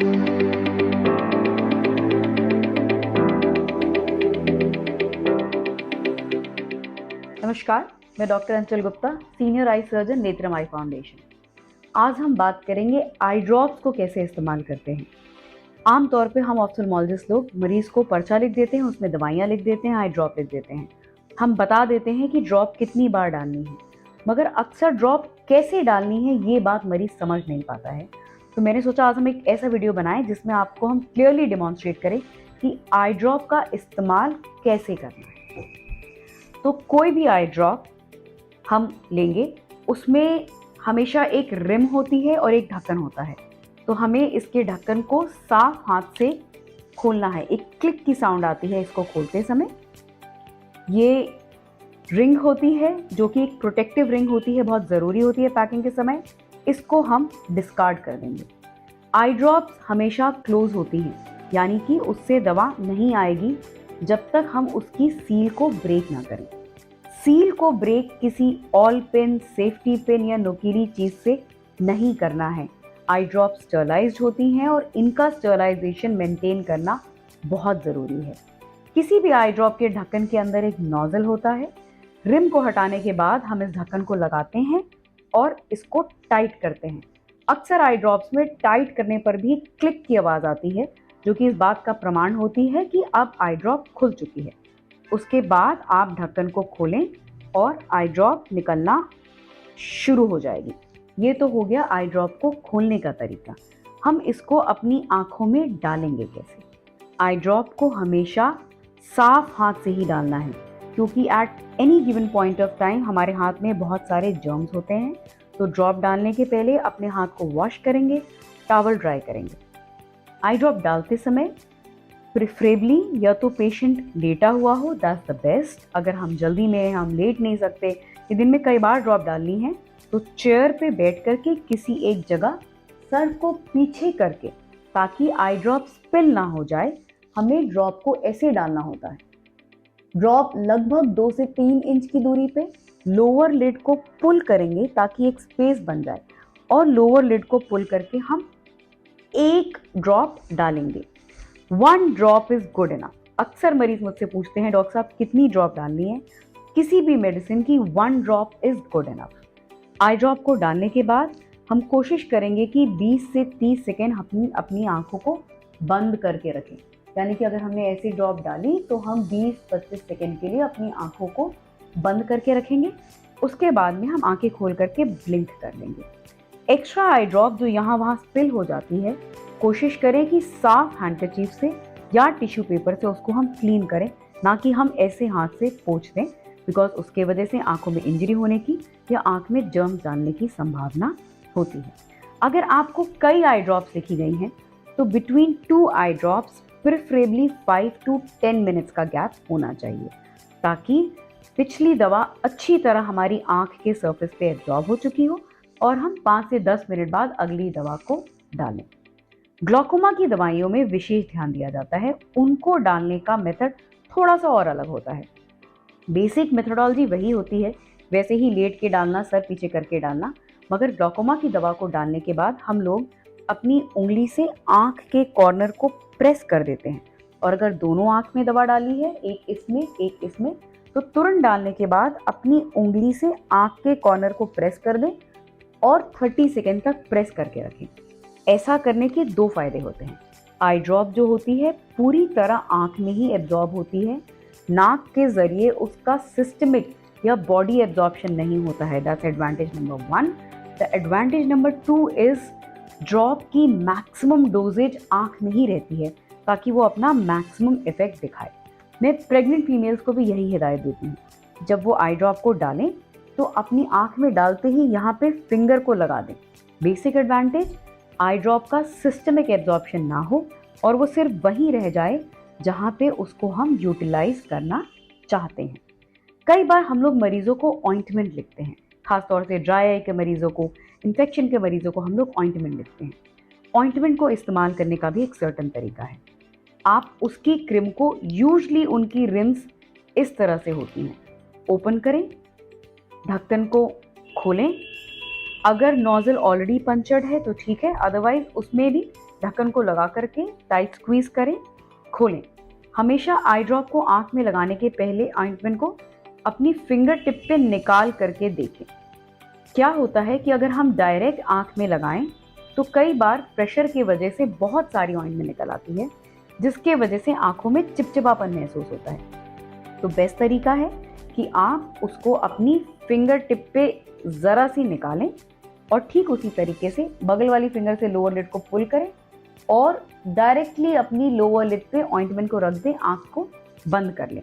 नमस्कार, मैं डॉक्टर अंचल गुप्ता, सीनियर आई सर्जन, नेत्रम आई फाउंडेशन। आज हम बात करेंगे आई ड्रॉप्स को कैसे इस्तेमाल करते हैं। आमतौर पे हम ऑप्थेल्मोलॉजिस्ट लोग मरीज को पर्चा लिख देते हैं, उसमें दवाइयाँ लिख देते हैं, आई ड्रॉप लिख देते हैं। हम बता देते हैं कि ड्रॉप कितनी बार डालनी है, मगर अक्सर ड्रॉप कैसे डालनी है ये बात मरीज समझ नहीं पाता है। तो मैंने सोचा आज हम एक ऐसा वीडियो बनाएं जिसमें आपको हम क्लियरली डेमोन्स्ट्रेट करें कि आई ड्रॉप का इस्तेमाल कैसे करना है। तो कोई भी आई ड्रॉप हम लेंगे, उसमें हमेशा एक रिम होती है और एक ढक्कन होता है। तो हमें इसके ढक्कन को साफ हाथ से खोलना है। एक क्लिक की साउंड आती है इसको खोलते समय। ये रिंग होती है जो कि एक प्रोटेक्टिव रिंग होती है, बहुत ज़रूरी होती है पैकिंग के समय। इसको हम डिस्कार्ड कर देंगे। आई ड्रॉप्स हमेशा क्लोज होती हैं, यानी कि उससे दवा नहीं आएगी जब तक हम उसकी सील को ब्रेक ना करें। सील को ब्रेक किसी ऑल पिन, सेफ्टी पिन या नुकीली चीज से नहीं करना है। आई ड्रॉप स्टरलाइज्ड होती हैं और इनका स्टरलाइजेशन मेंटेन करना बहुत ज़रूरी है। किसी भी आई ड्रॉप के ढक्कन के अंदर एक नोजल होता है। रिम को हटाने के बाद हम इस ढक्कन को लगाते हैं और इसको टाइट करते हैं। अक्सर आई ड्रॉप्स में टाइट करने पर भी क्लिक की आवाज़ आती है, जो कि इस बात का प्रमाण होती है कि अब आई ड्रॉप खुल चुकी है। उसके बाद आप ढक्कन को खोलें और आई ड्रॉप निकलना शुरू हो जाएगी। ये तो हो गया आई ड्रॉप को खोलने का तरीका। हम इसको अपनी आंखों में डालेंगे कैसे। आई ड्रॉप को हमेशा साफ हाथ से ही डालना है, क्योंकि at any given point of time हमारे हाथ में बहुत सारे जर्म्स होते हैं। तो ड्रॉप डालने के पहले अपने हाथ को वॉश करेंगे, टॉवल ड्राई करेंगे। आई ड्रॉप डालते समय प्रेफरेबली या तो पेशेंट लेटा हुआ हो, दैट्स द बेस्ट। अगर हम जल्दी में, हम लेट नहीं सकते, ये दिन में कई बार ड्रॉप डालनी है, तो चेयर पे बैठ करके किसी एक जगह सर को पीछे करके, ताकि आई ड्रॉप स्पिल ना हो जाए, हमें ड्रॉप को ऐसे डालना होता है। ड्रॉप लगभग 2 से 3 इंच की दूरी पे लोअर लिड को पुल करेंगे ताकि एक स्पेस बन जाए, और लोअर लिड को पुल करके हम एक ड्रॉप डालेंगे। 1 ड्रॉप इज गुड इनफ। अक्सर मरीज मुझसे पूछते हैं, डॉक्टर साहब कितनी ड्रॉप डालनी है। किसी भी मेडिसिन की 1 drop is good enough. I drop को डालने के बाद हम कोशिश करेंगे कि 20 से 30 सेकेंड अपनी आंखों को बंद करके रखें। यानी कि अगर हमने ऐसी ड्रॉप डाली तो हम 20-25 सेकेंड के लिए अपनी आंखों को बंद करके रखेंगे। उसके बाद में हम आंखें खोल करके ब्लिंक कर लेंगे। एक्स्ट्रा आई ड्रॉप जो यहाँ वहाँ स्पिल हो जाती है, कोशिश करें कि साफ हैंडकरचीफ से या टिश्यू पेपर से उसको हम क्लीन करें, ना कि हम ऐसे हाथ से पोंछ दें, बिकॉज उसके वजह से आंखों में इंजरी होने की या आंख में जर्म जानने की संभावना होती है। अगर आपको कई आई ड्रॉप्स लिखी गई हैं तो between 2 eye drops preferably 5 to 10 minutes का गैप होना चाहिए, ताकि पिछली दवा अच्छी तरह हमारी आंख के सरफेस पे एब्जॉर्ब हो चुकी हो और हम 5 से 10 मिनट बाद अगली दवा को डालें। ग्लूकोमा की दवाइयों में विशेष ध्यान दिया जाता है। उनको डालने का मेथड थोड़ा सा और अलग होता है। बेसिक मेथोडोलॉजी वही होती है, वैसे ही लेट के डालना, सर पीछे करके डालना। मगर ग्लूकोमा की दवा को डालने के बाद हम लोग अपनी उंगली से आंख के कॉर्नर को प्रेस कर देते हैं, और अगर दोनों आंख में दवा डाली है, एक इसमें एक इसमें, तो तुरंत डालने के बाद अपनी उंगली से आंख के कॉर्नर को प्रेस कर दें और 30 सेकेंड तक प्रेस करके रखें। ऐसा करने के 2 फायदे होते हैं। आई ड्रॉप जो होती है पूरी तरह आंख में ही एब्जॉर्ब होती है, नाक के जरिए उसका सिस्टमिक या बॉडी एब्जॉर्प्शन नहीं होता है। That's advantage number 1। The advantage number 2 is drop की मैक्सिमम डोजेज आंख में ही रहती है, ताकि वो अपना मैक्सिमम इफेक्ट दिखाए। मैं प्रेग्नेंट फीमेल्स को भी यही हिदायत देती हूँ, जब वो आई ड्रॉप को डालें तो अपनी आंख में डालते ही यहाँ पे फिंगर को लगा दें। बेसिक एडवांटेज, आई ड्रॉप का सिस्टमिक एब्जॉर्प्शन ना हो और वो सिर्फ वहीं रह जाए जहाँ पे उसको हम यूटिलाइज करना चाहते हैं। कई बार हम लोग मरीजों को ऑइंटमेंट लिखते हैं, खासतौर से ड्राई आई के मरीजों को, इन्फेक्शन के मरीजों को हम लोग ऑइंटमेंट लिखते हैं। ऑइंटमेंट को इस्तेमाल करने का भी एक सर्टन तरीका है। आप उसकी क्रीम को, यूजली उनकी रिम्स इस तरह से होती हैं, ओपन करें, ढक्कन को खोलें अगर नोजल ऑलरेडी पंचर्ड है तो ठीक है, अदरवाइज उसमें भी ढक्कन को लगा करके टाइट स्क्वीज करें, खोलें। हमेशा आई ड्रॉप को आंख में लगाने के पहले ऑइंटमेंट को अपनी फिंगर टिप पे निकाल करके देखें। क्या होता है कि अगर हम डायरेक्ट आंख में लगाएं तो कई बार प्रेशर की वजह से बहुत सारी ऑइंटमेंट निकल आती है, जिसके वजह से आंखों में चिपचिपापन महसूस होता है। तो बेस्ट तरीका है कि आप उसको अपनी फिंगर टिप पे ज़रा सी निकालें और ठीक उसी तरीके से बगल वाली फिंगर से लोअर लिड को पुल करें और डायरेक्टली अपनी लोअर लिड पे ऑइंटमेंट को रख दें, आंख को बंद कर लें।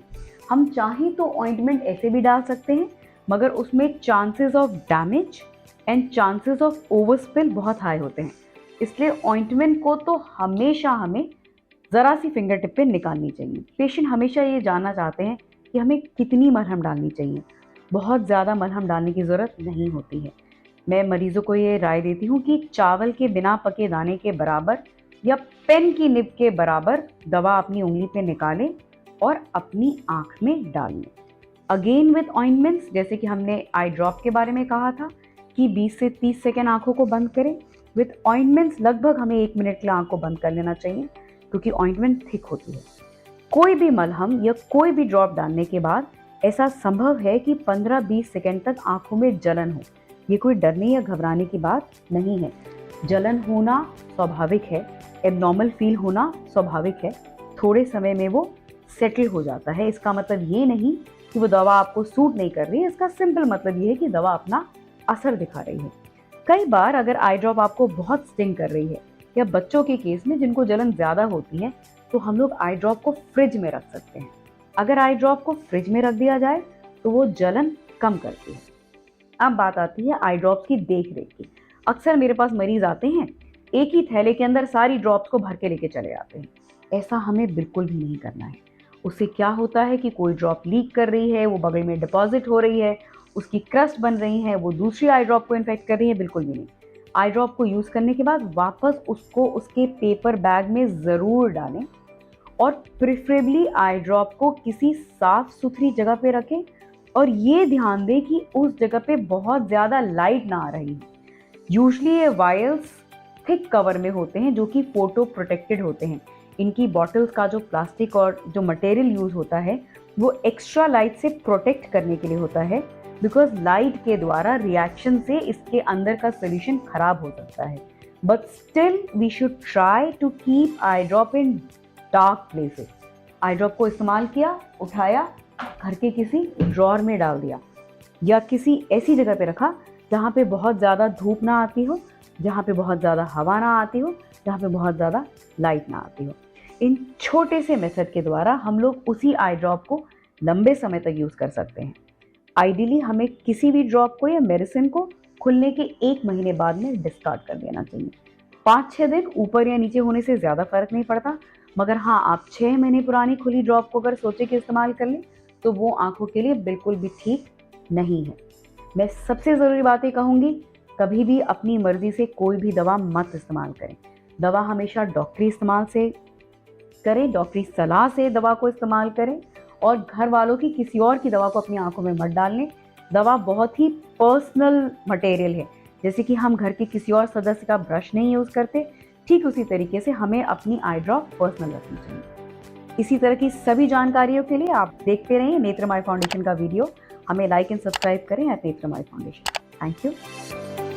हम चाहें तो ऑइंटमेंट ऐसे भी डाल सकते हैं, मगर उसमें chances of damage and chances of overspill बहुत हाई होते हैं। इसलिए ऑइंटमेंट को तो हमेशा हमें ज़रा सी फिंगर टिप पे निकालनी चाहिए। पेशेंट हमेशा ये जानना चाहते हैं कि हमें कितनी मरहम डालनी चाहिए। बहुत ज़्यादा मरहम डालने की ज़रूरत नहीं होती है। मैं मरीज़ों को ये राय देती हूँ कि चावल के बिना पके दाने के बराबर या पेन की निब के बराबर दवा अपनी उंगली पे निकालें और अपनी आँख में डाल लें। अगेन विथ ऑइंटमेंट्स, जैसे कि हमने आई ड्रॉप के बारे में कहा था कि 20 से 30 सेकेंड आँखों को बंद करें। विथ ऑइंटमेंट्स लगभग हमें 1 मिनट के लिए आँख को बंद कर लेना चाहिए, क्योंकि ऑइंटमेंट थिक होती है। कोई भी मलहम या कोई भी ड्रॉप डालने के बाद ऐसा संभव है कि 15-20 सेकेंड तक आंखों में जलन हो। ये कोई डरने या घबराने की बात नहीं है। जलन होना स्वाभाविक है, एबनॉर्मल फील होना स्वाभाविक है। थोड़े समय में वो सेटल हो जाता है। इसका मतलब ये नहीं कि वो दवा आपको सूट नहीं कर रही है, इसका सिंपल मतलब ये है कि दवा अपना असर दिखा रही है। कई बार अगर आई ड्रॉप आपको बहुत स्टिंग कर रही है, या बच्चों के केस में जिनको जलन ज़्यादा होती है, तो हम लोग आई ड्रॉप को फ्रिज में रख सकते हैं। अगर आई ड्रॉप को फ्रिज में रख दिया जाए तो वो जलन कम करती है। अब बात आती है आई ड्रॉप्स की देख रेख की। अक्सर मेरे पास मरीज आते हैं, एक ही थैले के अंदर सारी ड्रॉप्स को भर के लेके चले जाते हैं। ऐसा हमें बिल्कुल भी नहीं करना है। उससे क्या होता है कि कोई ड्रॉप लीक कर रही है, वो बगल में डिपॉजिट हो रही है, उसकी क्रस्ट बन रही है, वो दूसरी आई ड्रॉप को इन्फेक्ट कर रही है। बिल्कुल भी नहीं। आई ड्रॉप को यूज़ करने के बाद वापस उसको उसके पेपर बैग में ज़रूर डालें और प्रेफरेबली आई ड्रॉप को किसी साफ सुथरी जगह पे रखें और ये ध्यान दें कि उस जगह पे बहुत ज़्यादा लाइट ना आ रही हो। यूजली ये वायल्स थिक कवर में होते हैं जो कि फोटो प्रोटेक्टेड होते हैं। इनकी बॉटल्स का जो प्लास्टिक और जो मटेरियल यूज़ होता है वो एक्स्ट्रा लाइट से प्रोटेक्ट करने के लिए होता है, बिकॉज लाइट के द्वारा रिएक्शन से इसके अंदर का सोल्यूशन खराब हो सकता है। But still we should try to keep eye drop in dark places. Eye drop को इस्तेमाल किया, उठाया, घर के किसी ड्रॉर में डाल दिया या किसी ऐसी जगह पे रखा जहाँ पे बहुत ज़्यादा धूप ना आती हो, जहाँ पे बहुत ज़्यादा हवा ना आती हो, जहाँ पे बहुत ज़्यादा लाइट ना आती हो। इन छोटे से मेथड के द्वारा हम लोग उसी आई ड्रॉप को लंबे समय तक यूज़ कर सकते हैं। आइडियली हमें किसी भी ड्रॉप को या मेडिसिन को खुलने के 1 महीने बाद में डिस्कार्ड कर देना चाहिए। 5-6 दिन ऊपर या नीचे होने से ज़्यादा फर्क नहीं पड़ता, मगर हाँ, आप 6 महीने पुरानी खुली ड्रॉप को अगर सोचे कि इस्तेमाल कर लें तो वो आंखों के लिए बिल्कुल भी ठीक नहीं है। मैं सबसे ज़रूरी बात ये कहूँगी, कभी भी अपनी मर्जी से कोई भी दवा मत इस्तेमाल करें। दवा हमेशा डॉक्टरी इस्तेमाल से करें, डॉक्टरी सलाह से दवा को इस्तेमाल करें और घर वालों की किसी और की दवा को अपनी आंखों में मत डाल लें। दवा बहुत ही पर्सनल मटेरियल है। जैसे कि हम घर के किसी और सदस्य का ब्रश नहीं यूज़ करते, ठीक उसी तरीके से हमें अपनी आई ड्रॉप पर्सनल रखनी चाहिए। इसी तरह की सभी जानकारियों के लिए आप देखते रहिए नेत्रम आई फाउंडेशन का वीडियो। हमें लाइक एंड सब्सक्राइब करें @नेत्रम आई फाउंडेशन। Thank you.